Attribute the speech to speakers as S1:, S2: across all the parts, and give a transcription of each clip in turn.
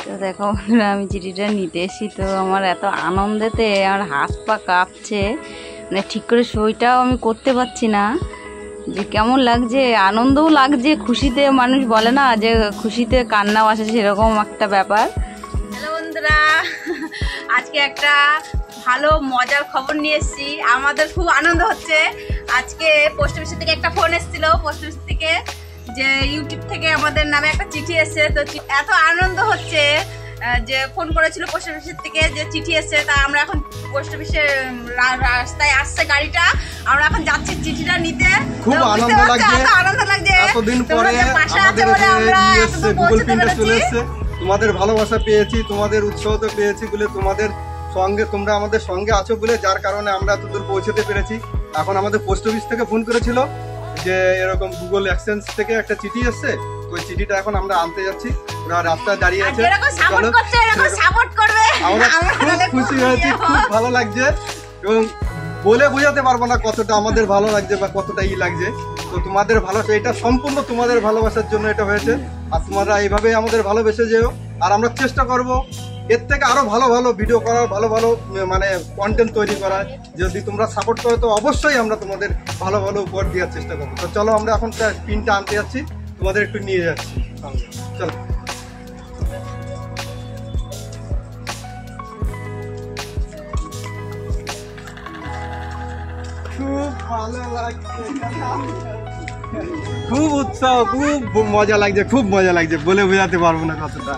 S1: তো দেখো বন্ধুরা, আমি চিঠিটা নিতে এসি, তো আমার এত আনন্দেতে আমার হাত পা কাঁপছে, মানে ঠিক করে সইটাও আমি করতে পারছি না। যে কেমন লাগছে, আনন্দও লাগছে, খুশিতে মানুষ বলে না যে খুশিতে কান্নাও আসে, সেরকম একটা ব্যাপার। হ্যালো বন্ধুরা, আজকে একটা ভালো মজার খবর নিয়ে এসেছি। আমাদের খুব আনন্দ হচ্ছে। আজকে পোস্ট অফিস থেকে একটা ফোন এসেছিল, পোস্ট অফিস থেকে যে ইউটিউব থেকে আমাদের নামে একটা চিঠি এসেছে। তো এত আনন্দ হচ্ছে যে ফোন করেছিল পোস্ট অফিসের থেকে যে চিঠি এসেছে। তা আমরা এখন পোস্ট অফিসের রাস্তায় আসছে গাড়িটা, আমরা এখন যাচ্ছি চিঠিটা নিতে।
S2: খুব আনন্দ লাগছে, এতদিন পরে আমাদের গুগল পিনটা চলে এসেছে। তোমাদের ভালোবাসা পেয়েছি, তোমাদের উৎসাহ তো পেয়েছি বলে, তোমাদের সঙ্গে তোমরা আমাদের সঙ্গে আছো বলে, যার কারণে আমরা এতদূর পৌঁছতে পেরেছি। এখন আমাদের পোস্ট অফিস থেকে ফোন করেছিল যে এরকম গুগল এক্সচেঞ্জ থেকে একটা চিঠি এসছে, তো ওই চিঠিটা এখন আমরা আনতে যাচ্ছি। ওরা রাস্তায় দাঁড়িয়ে আছে, আমরা খুব খুশি হয়েছি, খুব ভালো লাগছে এবং বলে বোঝাতে পারবো না কতটা আমাদের ভালো লাগছে বা কতটা লাগছে। তো তোমাদের ভালোবাসা, এটা সম্পূর্ণ তোমাদের ভালোবাসার জন্য এটা হয়েছে। আর তোমরা এইভাবে আমাদের ভালোবেসে যেও, আর আমরা চেষ্টা করব এর থেকে আরো ভালো ভালো ভিডিও করার, ভালো ভালো মানে কন্টেন্ট তৈরি করার। যদি তোমরা সাপোর্ট করো তো অবশ্যই আমরা তোমাদের ভালো ভালো উপহার দেওয়ার চেষ্টা করবো। তো চলো আমরা এখন পিনটা আনতে যাচ্ছি, তোমাদের একটু নিয়ে যাচ্ছি, চলো। খুব ভালো লাগছে, খুব উৎসাহ, খুব মজা লাগছে, খুব মজা লাগছে, বলে বোঝাতে পারবো না কতটা।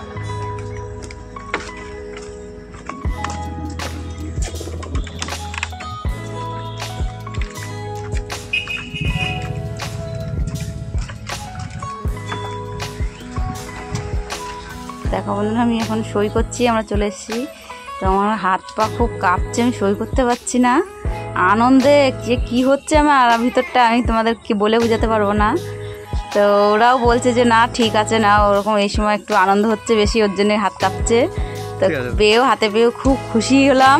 S1: দেখো বন্ধুরা, আমি এখন সই করছি, আমরা চলে এসেছি। তো আমার হাত পা খুব কাঁপছে, আমি সই করতে পারছি না। আনন্দে যে কী হচ্ছে আমার ভিতরটা, আমি তোমাদেরকে বলে বোঝাতে পারবো না। তো ওরাও বলছে যে না ঠিক আছে, না ওরকম এই সময় একটু আনন্দ হচ্ছে বেশি, ওর জন্য হাত কাঁপছে। তো পেয়েও, হাতে পেয়েও খুব খুশি হলাম।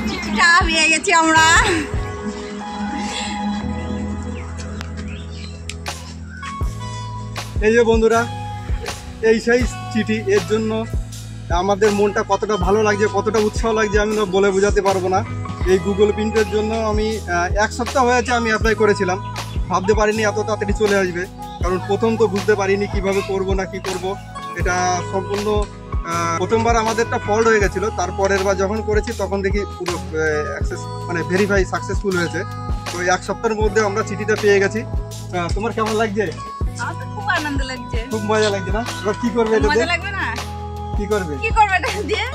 S1: চিঠিটা পেয়ে গেছি আমরা।
S2: এই যে বন্ধুরা, এই সেই চিঠি, এর জন্য আমাদের মনটা কতটা ভালো লাগছে, কতটা উৎসাহ লাগছে আমি বলে বোঝাতে পারবো না। এই গুগল প্রিন্টের জন্য আমি 1 সপ্তাহ হয়েছে আমি অ্যাপ্লাই করেছিলাম, ভাবতে পারিনি এত তাড়াতাড়ি চলে আসবে। কারণ প্রথম তো বুঝতে পারিনি কিভাবে করব না কি করব। এটা সম্পূর্ণ প্রথমবার আমাদেরটা ফল্ট হয়ে গেছিলো, তারপরের বার যখন করেছি তখন দেখি পুরো অ্যাক্সেস মানে ভেরিফাই সাকসেসফুল হয়েছে। তো 1 সপ্তাহের মধ্যে আমরা চিঠিটা পেয়ে গেছি। তোমার কেমন লাগছে?
S1: খুব আনন্দ লাগছে,
S2: খুব মজা লাগছে না? এবার কি করবে এটা?
S1: মজা লাগবে না?
S2: কি করবে
S1: এটা দিয়ে?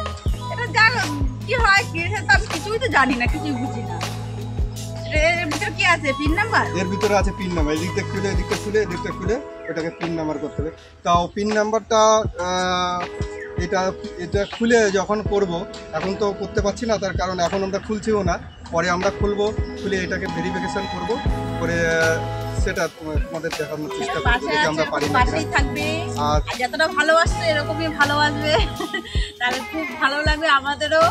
S1: এটা জানো কি হয়, কি সেটা আমি কিছুই তো জানি না, কিছুই বুঝি না। এর ভিতরে কি আছে? Pin number?
S2: এর ভিতরে আছে পিন নাম্বার। এদিকটা খুলে, এদিকটা খুলে, এদিকটা খুলে ওটাকে পিন নাম্বার করতে হবে। তাও পিন নাম্বারটা এটা খুলে যখন করব, এখন তো করতে পারছি না, তার কারণ এখন আমরা খুলছিও না। পরে আমরা খুলবো, খুলে এটাকে ভেরিফিকেশন করব, করে সেটা তোমাদের দেখানোর চেষ্টা করবো যে আমরা পারি না।
S1: আর যতটা ভালোবাসবে এরকমই ভালোবাসবে, তাহলে খুব ভালো লাগবে আমাদেরও।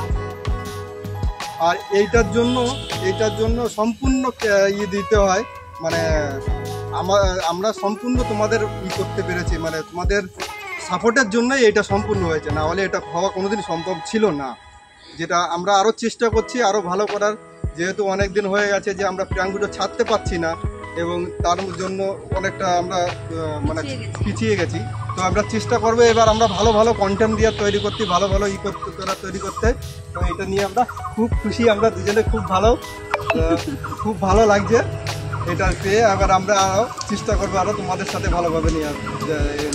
S2: আর এইটার জন্য সম্পূর্ণ দিতে হয়, মানে আমরা সম্পূর্ণ তোমাদের করতে পেরেছি, মানে তোমাদের সাপোর্টের জন্যই এটা সম্পূর্ণ হয়েছে, না হলে এটা হওয়া কোনোদিন সম্ভব ছিল না। যেটা আমরা আরও চেষ্টা করছি আরও ভালো করার, যেহেতু অনেক দিন হয়ে গেছে যে আমরা প্রাঙ্গুটো ছাড়তে পারছি না এবং তার জন্য অনেকটা আমরা মানে পিছিয়ে গেছি। তো আমরা চেষ্টা করবো এবার আমরা ভালো ভালো কন্টেন্ট দিয়ে তৈরি করতে, ভালো ভালো তৈরি করতে। তো এটা নিয়ে আমরা খুব খুশি, আমরা দুজনে খুব ভালো লাগছে এটা পেয়ে। এবার আমরা আরও চেষ্টা করবো আরও তোমাদের সাথে ভালোভাবে নিয়ে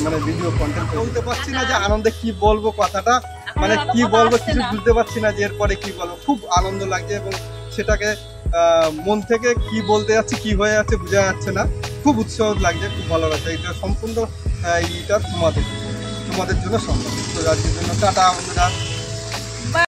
S2: মানে ভিডিও কন্টেন্ট বলতে পারছি না যে আনন্দে কি বলবো, কথাটা মানে কি বলবো কিছু বুঝতে পারছি না যে এরপরে কি বলবো। খুব আনন্দ লাগছে এবং সেটাকে মন থেকে কি বলতে যাচ্ছে, কি হয়ে যাচ্ছে বোঝা যাচ্ছে না। খুব উৎসাহ লাগছে, খুব ভালো লাগছে। এটা সম্পূর্ণ এইটা তোমাদের জন্য সম্ভব। তো আজকের জন্য টাটা বন্ধুরা।